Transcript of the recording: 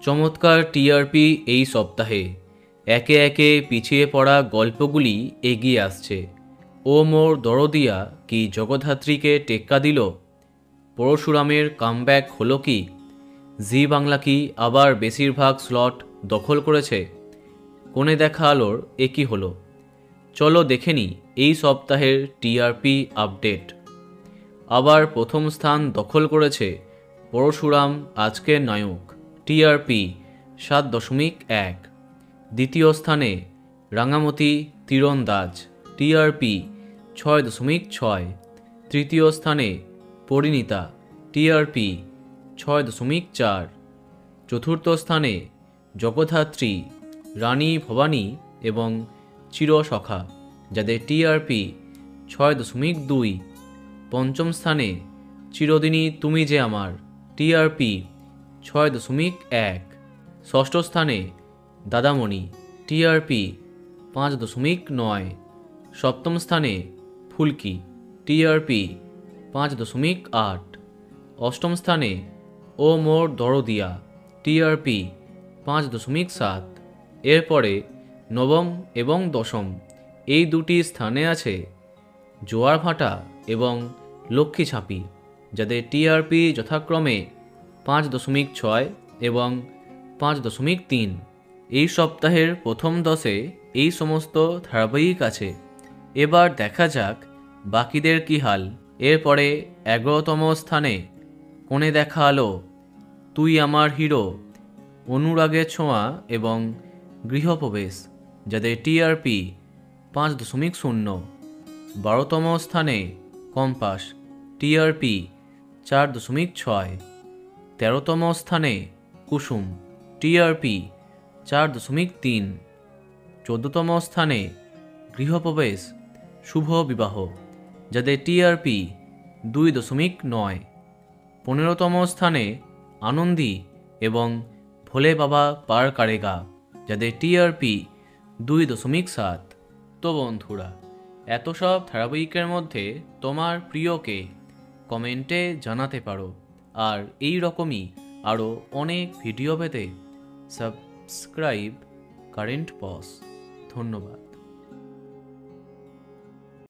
চমৎকার টিআরপি এই সপ্তাহে একে একে পিছিয়ে পড়া গল্পগুলি এগিয়ে আসছে। ও মোর দরদিয়া কি জগদ্ধাত্রীকে টেক্কা দিল? পরশুরামের কামব্যাক হলো কি? জি বাংলা কি আবার বেশিরভাগ স্লট দখল করেছে? কোণে দেখা আলোর একই হলো। চলো দেখে নিই এই সপ্তাহের টিআরপি আপডেট। আবার প্রথম স্থান দখল করেছে পরশুরাম আজকের নায়ক, টিআরপি 7.1। দ্বিতীয় স্থানে রাঙামতি তীরন্দাজ, টিআরপি 6.6। তৃতীয় স্থানে পরিণীতা, টিআরপি 6.4। চতুর্থ স্থানে জগদ্ধাত্রী, রানী ভবানী এবং চিরসখা, যাদের টিআরপি 6.2। পঞ্চম স্থানে চিরদিনই তুমি যে আমার, টিআরপি 6.1। ষষ্ঠ স্থানে দাদামণি, টিআরপি 5.9। সপ্তম স্থানে ফুলকি, টিআরপি 5.8। অষ্টম স্থানে ও মোর দরদিয়া, টিআরপি 5.7। এরপরে নবম এবং দশম এই দুটি স্থানে আছে জোয়ার ভাটা এবং লক্ষ্মী ছাপি, যাদের টিআরপি যথাক্রমে 5.6 এবং 5.3। এই সপ্তাহের প্রথম 10-এ এই সমস্ত ধারাবাহিক আছে। এবার দেখা যাক বাকিদের কী হাল। এরপরে 11তম স্থানে কোণে দেখা আলো, তুই আমার হিরো, অনুরাগের ছোঁয়া এবং গৃহপ্রবেশ, যাদের টিআরপি 5.0। 12তম স্থানে কম্পাস, টিআরপি 4.6। 13তম স্থানে কুসুম, টিআরপি 4.3। 14তম স্থানে গৃহপ্রবেশ শুভ বিবাহ, যাদের টিআরপি 2.9। 15তম স্থানে আনন্দী এবং ভোলে বাবা পার কারেগা, যাদের টিআরপি 2.7। তো বন্ধুরা, এত সব ধারাবাহিকের মধ্যে তোমার প্রিয়কে কমেন্টে জানাতে পারো। আর এই রকমই আরও অনেক ভিডিও পেতে সাবস্ক্রাইব কারেন্ট পজ। ধন্যবাদ।